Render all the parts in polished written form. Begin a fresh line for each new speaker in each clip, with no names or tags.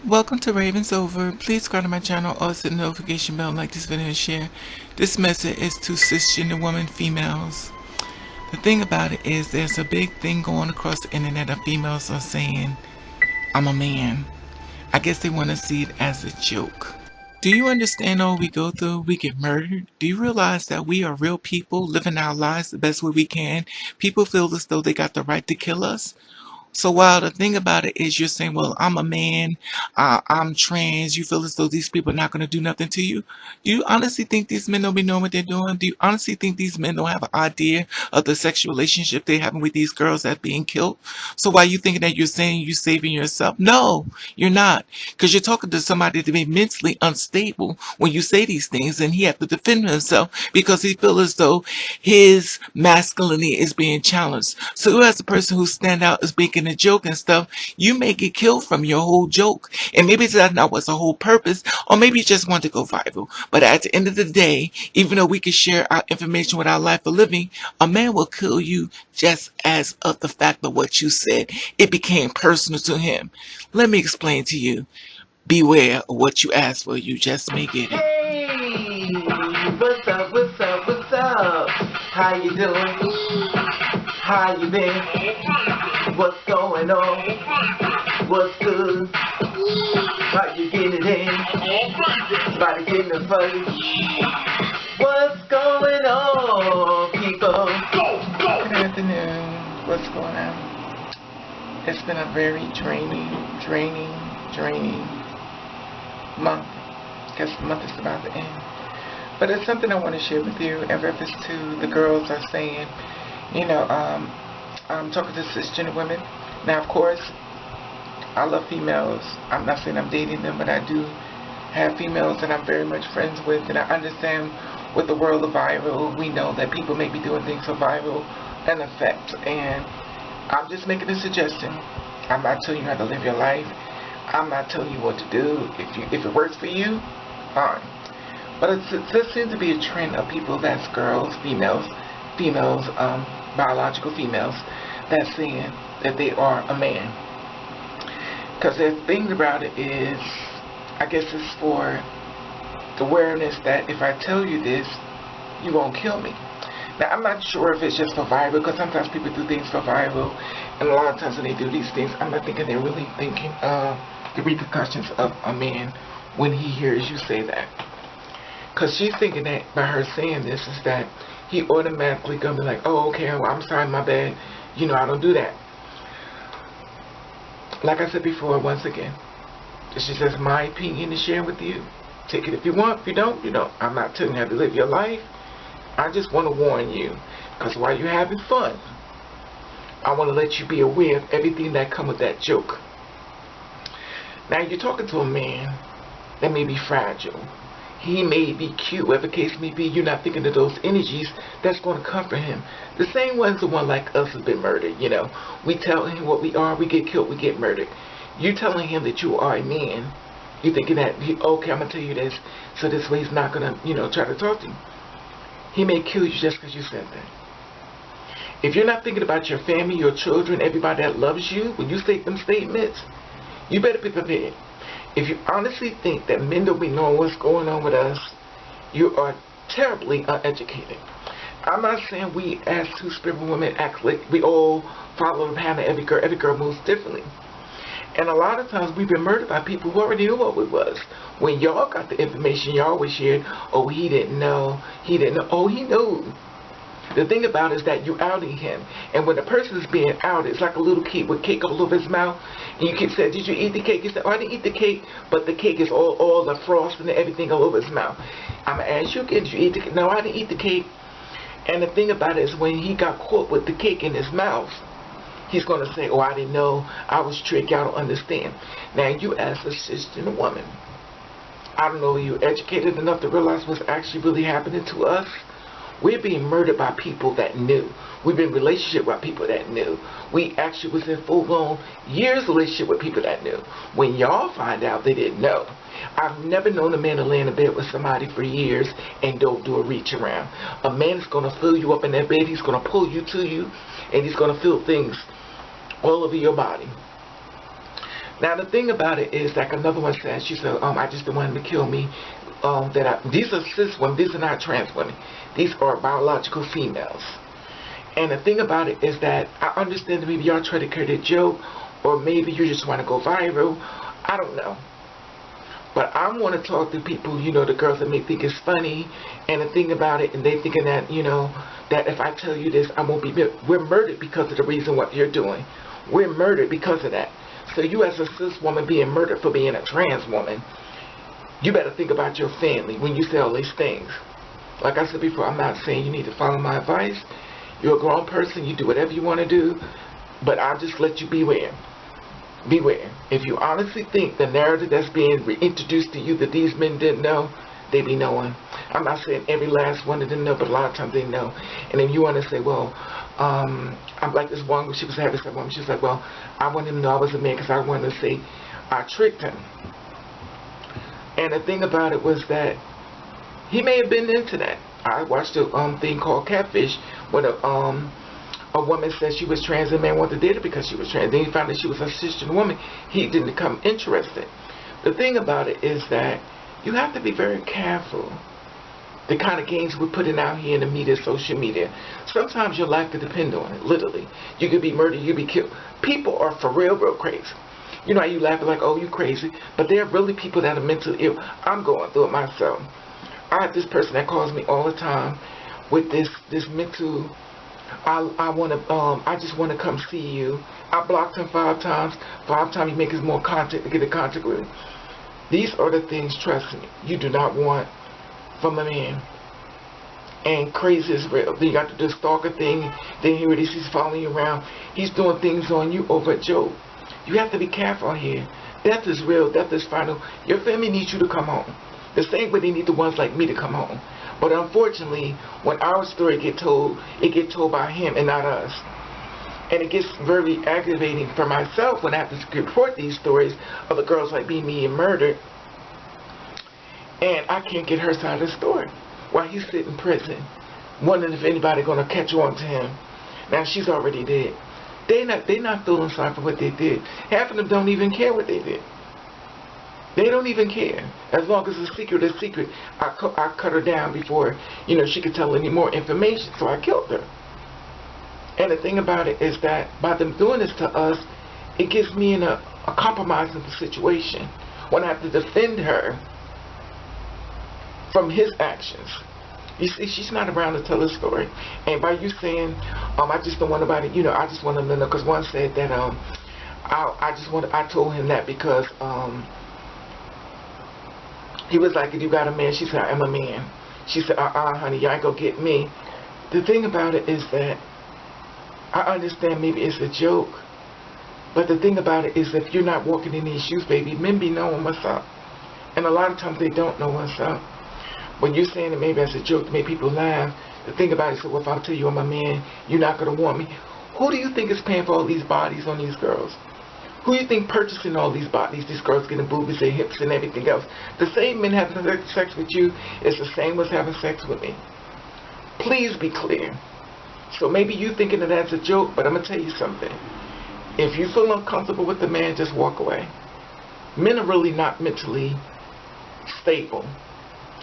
Welcome to Ravens Over. Please subscribe to my channel, also hit the notification bell, like this video and share. This message is to cisgender women females. The thing about it is there's a big thing going across the internet of females are saying, I'm a man. I guess they want to see it as a joke. Do you understand all we go through? We get murdered. Do you realize that we are real people living our lives the best way we can? People feel as though they got the right to kill us. So while the thing about it is you're saying, well, I'm a man, I'm trans, you feel as though these people are not going to do nothing to you. Do you honestly think these men don't be knowing what they're doing? Do you honestly think these men don't have an idea of the sexual relationship they're having with these girls that are being killed? So why are you thinking that you're saying you're saving yourself? No, you're not. Because you're talking to somebody to be mentally unstable when you say these things, and he has to defend himself because he feels as though his masculinity is being challenged. So as a person who stand out as making a joke and stuff, you may get killed from your whole joke. And maybe that's not what's the whole purpose, or maybe you just want to go viral. But at the end of the day, even though we can share our information with our life of living, a man will kill you just as of the fact of what you said. It became personal to him. Let me explain to you. Beware of what you ask for, you just may get it.
Hey, what's up, what's up, what's up? How you doing? How you been? What's going on? What's good? How you getting it in? About to get in the fight. What's going on, people?
Good afternoon. What's going on? It's been a very draining month. Guess the month is about to end. But it's something I want to share with you in reference to the girls are saying, I'm talking to cisgender women. Now, of course, I love females. I'm not saying I'm dating them, but I do have females that I'm very much friends with, and I understand with the world of viral, we know that people may be doing things for viral and effect, and I'm just making a suggestion. I'm not telling you how to live your life. I'm not telling you what to do. If it works for you, fine. But there seems to be a trend of people that's girls, females, biological females, that's saying that they are a man. Because the thing about it is, I guess it's for the awareness that if I tell you this, you won't kill me. Now, I'm not sure if it's just for viral, because sometimes people do things for viral, and a lot of times when they do these things, I'm not thinking they're really thinking of the repercussions of a man when he hears you say that. Because she's thinking that by her saying this is that he automatically gonna be like, oh, okay, well, I'm sorry, my bad. I don't do that. Like I said before, once again, this is just my opinion to share with you. Take it if you want. If you don't, you don't. I'm not telling you how to live your life. I just want to warn you, because while you're having fun, I want to let you be aware of everything that comes with that joke. Now, you're talking to a man that may be fragile. He may be cute, whatever the case may be. You're not thinking of those energies that's going to comfort him. The same one's the one like us has been murdered, We tell him what we are, we get killed, we get murdered. You telling him that you are a man, you're thinking that, okay, I'm going to tell you this, so this way he's not going to, try to talk to you. He may kill you just because you said that. If you're not thinking about your family, your children, everybody that loves you, when you state them statements, you better be prepared. If you honestly think that men don't be knowing what's going on with us, you are terribly uneducated. I'm not saying we as two-spirit women act like we all follow the pattern. Every girl moves differently. And a lot of times we've been murdered by people who already knew what it was. When y'all got the information, y'all always shared, oh, he didn't know, oh, he knew. The thing about it is that you outing him. And when the person is being outed, it's like a little kid with cake all over his mouth. And you keep saying, did you eat the cake? He said, oh, I didn't eat the cake. But the cake is all the frosting and everything all over his mouth. I'm going to ask you again, did you eat the cake? No, I didn't eat the cake. And the thing about it is when he got caught with the cake in his mouth, he's going to say, oh, I didn't know. I was tricked. I don't understand. Now, you as a cisgender woman, I don't know if you're educated enough to realize what's actually really happening to us. We're being murdered by people that knew. We've been in relationship with people that knew. We actually was in full-blown years relationship with people that knew. When y'all find out, they didn't know. I've never known a man to lay in a bed with somebody for years and don't do a reach around. A man is going to fill you up in that bed. He's going to pull you to you, and he's going to feel things all over your body. Now the thing about it is, like another one said, she said, I just don't want him to kill me. These are cis women, these are not trans women. These are biological females. And the thing about it is that I understand that maybe y'all try to carry a joke, or maybe you just want to go viral. I don't know. But I want to talk to people, you know, the girls that may think it's funny, and the thing about it, and they thinking that, you know, that if I tell you this, I won't be, we're murdered because of the reason what you're doing. We're murdered because of that. So you as a cis woman being murdered for being a trans woman, you better think about your family when you say all these things. Like I said before, I'm not saying you need to follow my advice. You're a grown person, you do whatever you want to do, but I'll just let you beware. Beware. If you honestly think the narrative that's being reintroduced to you that these men didn't know, they be knowing. I'm not saying every last one of them know, but a lot of times they know. And if you want to say, well, I'm like this one, she was having some woman, she was like, well, I wanted him to know I was a man because I wanted to say I tricked him. And the thing about it was that he may have been into that. I watched a thing called Catfish, where a woman said she was trans and a man wanted to date her because she was trans. Then he found that she was a cisgender woman. He didn't become interested. The thing about it is that you have to be very careful the kind of games we're putting out here in the media, social media. Sometimes your life could depend on it, literally. You could be murdered, you could be killed. People are for real crazy. You know how you laugh like, oh, you crazy. But there are really people that are mentally ill. I'm going through it myself. I have this person that calls me all the time with this mental, I just want to come see you. I blocked him 5 times. 5 times he makes more contact to get in contact with him. These are the things, trust me, you do not want from a man. And crazy is real. Then you got to do the stalker thing. Then here it is, he's following you around. He's doing things on you over a joke. You have to be careful here. Death is real. Death is final. Your family needs you to come home. The same way they need the ones like me to come home. But unfortunately, when our story gets told, it gets told by him and not us. And it gets very aggravating for myself when I have to report these stories of the girls like being murdered. And I can't get her side of the story while he's sitting in prison, wondering if anybody gonna catch on to him. Now she's already dead. They're not feeling sorry for what they did. Half of them don't even care what they did. They don't even care. As long as it's a secret, it's secret. I cut her down before, you know, she could tell any more information, so I killed her. And the thing about it is that by them doing this to us, it gives me in a compromising situation when I have to defend her from his actions. You see, she's not around to tell her story. And by you saying, I just don't want nobody, you know, I just want them to know, because one said that, I told him that because, he was like, if you got a man, she said, I'm a man. She said, honey, you ain't gonna get me. The thing about it is that I understand maybe it's a joke, but the thing about it is if you're not walking in these shoes, baby, men be knowing what's up. And a lot of times they don't know what's up. When you're saying it maybe as a joke to make people laugh, the thing about it is, well, if I tell you I'm a man, you're not gonna want me. Who do you think is paying for all these bodies on these girls? Who do you think purchasing all these bodies, these girls getting boobies and hips and everything else? The same men having sex with you is the same as having sex with me. Please be clear. So maybe you thinking that that's a joke, but I'm going to tell you something. If you feel uncomfortable with the man, just walk away. Men are really not mentally stable.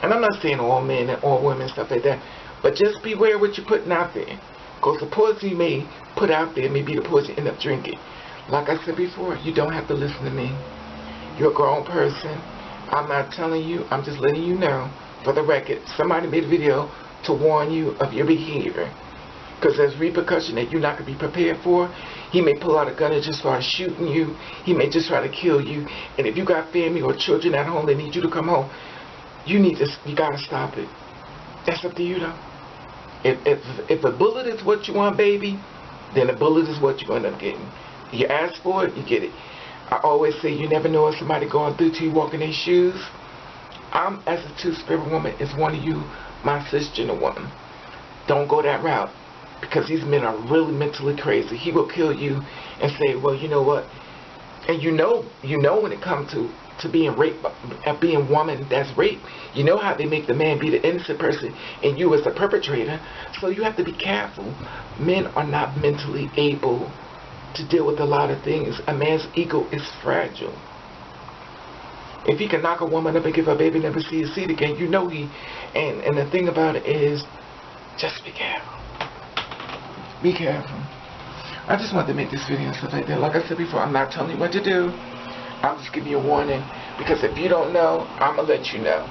And I'm not saying all men and all women, stuff like that, but just beware what you're putting out there. Because the poison you may put out there may be the poison you end up drinking. Like I said before, you don't have to listen to me. You're a grown person. I'm not telling you. I'm just letting you know, for the record, somebody made a video to warn you of your behavior. Because there's repercussion that you're not going to be prepared for. He may pull out a gun and just start shooting you. He may just try to kill you. And if you got family or children at home that need you to come home, you got to stop it. That's up to you, though. If a bullet is what you want, baby, then a bullet is what you're going to end up getting. You ask for it, you get it. I always say you never know what somebody going through till you walk in their shoes. I'm, as a two-spirit woman, is one of you, my cisgender woman. Don't go that route, because these men are really mentally crazy. He will kill you and say, well, you know what? And you know when it comes to being raped, being a woman that's raped, you know how they make the man be the innocent person and you as the perpetrator. So you have to be careful. Men are not mentally able to deal with a lot of things. A man's ego is fragile. If he can knock a woman up and give her baby, never see his seed again, you know he. And the thing about it is, just be careful. Be careful. I just wanted to make this video and stuff like that. Like I said before, I'm not telling you what to do. I'm just giving you a warning. Because if you don't know, I'm going to let you know.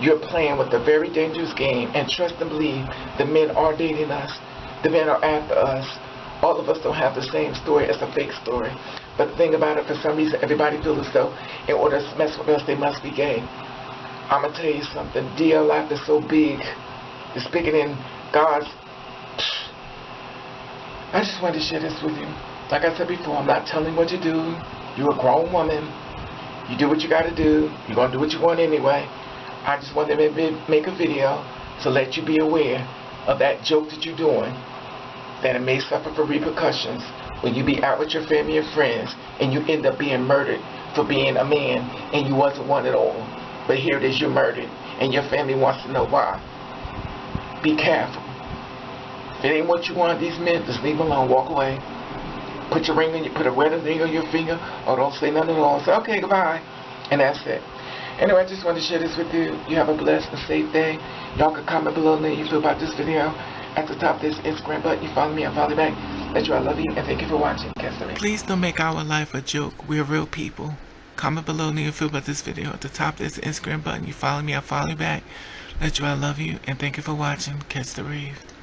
You're playing with a very dangerous game. And trust and believe, the men are dating us. The men are after us. All of us don't have the same story as a fake story. But the thing about it, for some reason, everybody feels as though in order to mess with us, they must be gay. I'm going to tell you something. DL life is so big. It's bigger than God's. I just wanted to share this with you. Like I said before, I'm not telling you what to do. You're a grown woman. You do what you got to do. You're going to do what you want anyway. I just wanted to make a video to let you be aware of that joke that you're doing, that it may suffer for repercussions when you be out with your family and friends and you end up being murdered for being a man and you wasn't one at all. But here it is, you're murdered and your family wants to know why. Be careful. If it ain't what you want, these men, just leave them alone, walk away. Put your ring on, put a wedding ring on your finger, or don't say nothing at all. Say, okay, goodbye. And that's it. Anyway, I just wanted to share this with you. You have a blessed and safe day. Y'all can comment below how you feel about this video. At the top of this Instagram button, you follow me and follow back. Let you I love you and thank you for watching. Please don't make our life a joke. We're real people. Comment below how you feel about this video. At the top of this Instagram button, you follow me, I follow you back. Let you I love you and thank you for watching. Catch the rave.